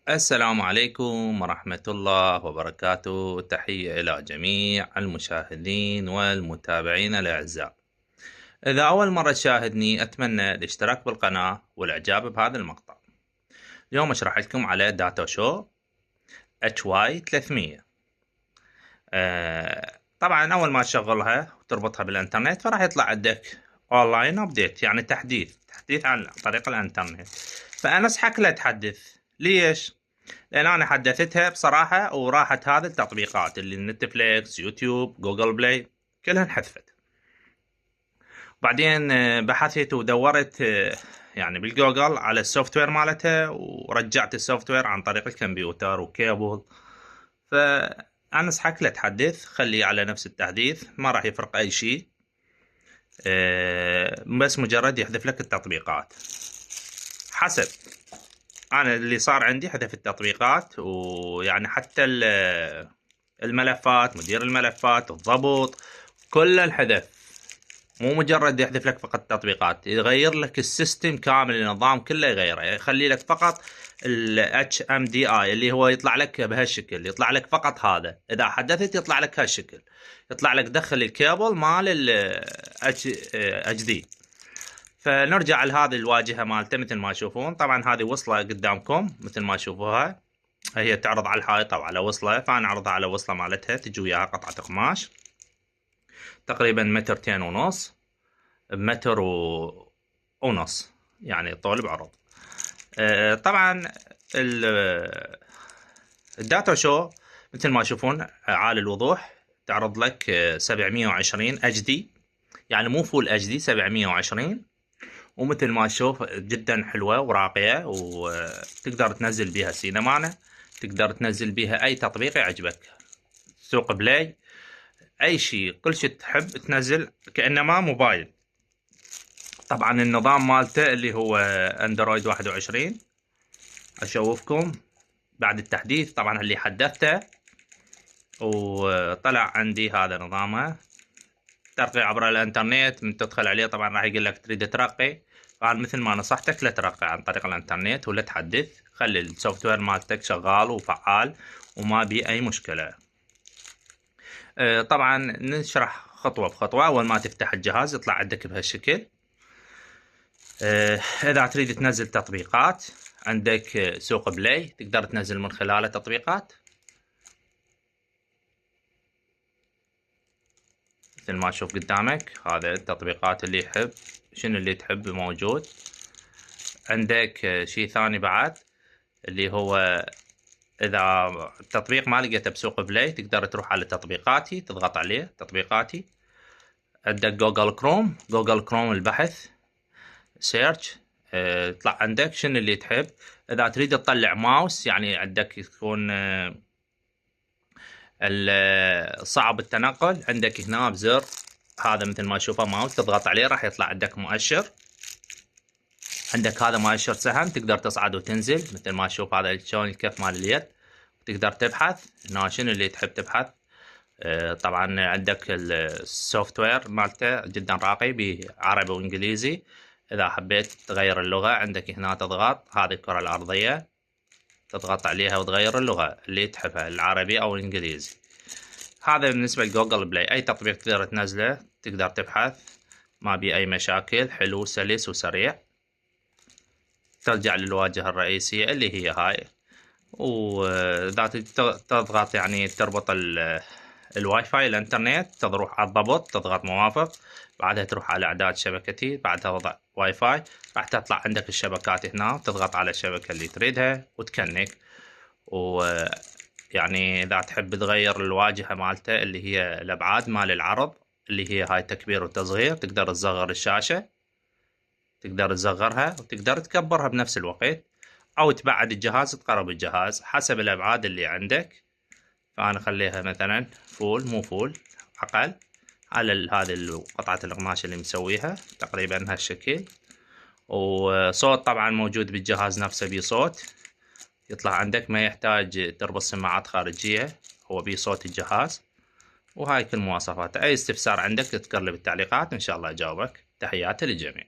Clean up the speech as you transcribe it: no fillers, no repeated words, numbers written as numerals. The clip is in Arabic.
السلام عليكم ورحمة الله وبركاته. تحية إلى جميع المشاهدين والمتابعين الأعزاء. إذا أول مرة تشاهدني أتمنى الاشتراك بالقناة والإعجاب بهذا المقطع. اليوم أشرح لكم على داتا شو HY 300. طبعا أول ما تشغلها وتربطها بالإنترنت فراح يطلع عندك أونلاين أبديت، يعني تحديث عن طريق الإنترنت. فأنصحك لا تحدث. ليش؟ لان انا حدثتها بصراحه وراحت هذه التطبيقات اللي نتفليكس، يوتيوب، جوجل بلاي كلها انحذفت. بعدين بحثت ودورت يعني بالجوجل على السوفت وير مالتها، ورجعت السوفت وير عن طريق الكمبيوتر وكيبل. فانصحك لا تحدث، خليه على نفس التحديث، ما راح يفرق اي شيء. بس مجرد يحذف لك التطبيقات. حسب انا اللي صار عندي حذف التطبيقات، ويعني حتى الملفات، مدير الملفات، الضبط، كل الحذف. مو مجرد يحذف لك فقط التطبيقات، يغير لك السيستم كامل، النظام كله يغيره، يخلي لك فقط ال HMDI اللي هو يطلع لك بهالشكل، يطلع لك فقط هذا. اذا حدثت يطلع لك هالشكل، يطلع لك دخل الكيبل مال ال HD. فنرجع لهذه الواجهة مالته مثل ما تشوفون. طبعا هذه وصلة قدامكم مثل ما تشوفوها، هي تعرض على الحائط او على وصلة، فانا اعرضها على وصلة مالتها. تجي وياها قطعة قماش تقريبا مترتين ونص بمتر ونص، يعني طول بعرض. طبعا الداتا شو مثل ما تشوفون عالي الوضوح، تعرض لك 720 HD، يعني مو فول HD، 720. ومثل ما تشوف جدا حلوة وراقية، وتقدر تنزل بيها سينمانا، تقدر تنزل بيها اي تطبيق يعجبك، سوق بلاي، اي شيء، كل شيء تحب تنزل كأنما موبايل. طبعا النظام مالته اللي هو اندرويد 21. اشوفكم بعد التحديث طبعا اللي حدثته وطلع عندي هذا نظامه. ترقي عبر الانترنت، من تدخل عليه طبعا راح يقول لك تريد ترقي، فأنا مثل ما نصحتك لا ترقي عن طريق الانترنت ولا تحدث، خلي السوفت وير مالتك شغال وفعال وما بي اي مشكلة. طبعا نشرح خطوة بخطوة. اول ما تفتح الجهاز يطلع عندك بهالشكل. اذا تريد تنزل تطبيقات عندك سوق بلاي، تقدر تنزل من خلاله تطبيقات مثل ما تشوف قدامك. هذا التطبيقات اللي يحب، شنو اللي تحب موجود. عندك شيء ثاني بعد اللي هو اذا التطبيق ما لقيته بسوق بلاي تقدر تروح على تطبيقاتي، تضغط عليه تطبيقاتي. عندك جوجل كروم البحث سيرش، يطلع عندك شنو اللي تحب. اذا تريد تطلع ماوس، يعني عندك يكون صعب التنقل، عندك هنا بزر هذا مثل ما تشوفه ماوس، تضغط عليه راح يطلع عندك مؤشر. عندك هذا مؤشر سهم، تقدر تصعد وتنزل مثل ما تشوف. هذا شلون الكف مال اليد. تقدر تبحث هنا شنو اللي تحب تبحث. طبعا عندك السوفت وير مالته جدا راقي بعربي وانجليزي. اذا حبيت تغير اللغة عندك هنا تضغط، هذه الكرة الارضية تضغط عليها وتغير اللغة اللي تحبها، العربي او الانجليزي. هذا بالنسبة لجوجل بلاي، اي تطبيق تقدر تنزله تقدر تبحث، ما بي اي مشاكل، حلو سلس وسريع. ترجع للواجهة الرئيسية اللي هي هاي، واذا تضغط يعني تربط الواي فاي الانترنت، تروح على الضبط تضغط موافق، بعدها تروح على اعداد شبكتي، بعدها وضع واي فاي، راح تطلع عندك الشبكات هنا، تضغط على الشبكة اللي تريدها وتكنك. ويعني اذا تحب تغير الواجهة مالته اللي هي الابعاد مال العرض اللي هي هاي تكبير وتصغير، تقدر تصغر الشاشة، تقدر تصغرها وتقدر تكبرها بنفس الوقت، او تبعد الجهاز تقرب الجهاز حسب الابعاد اللي عندك. فانا اخليها مثلا فول، مو فول، اقل، على هذه قطعة القماش اللي مسويها تقريبا هالشكل. وصوت طبعا موجود بالجهاز نفسه، بصوت يطلع عندك، ما يحتاج تربط سماعات خارجية، هو بصوت الجهاز. وهاي كل مواصفاته. اي استفسار عندك اذكر لي بالتعليقات، ان شاء الله اجاوبك. تحياتي للجميع.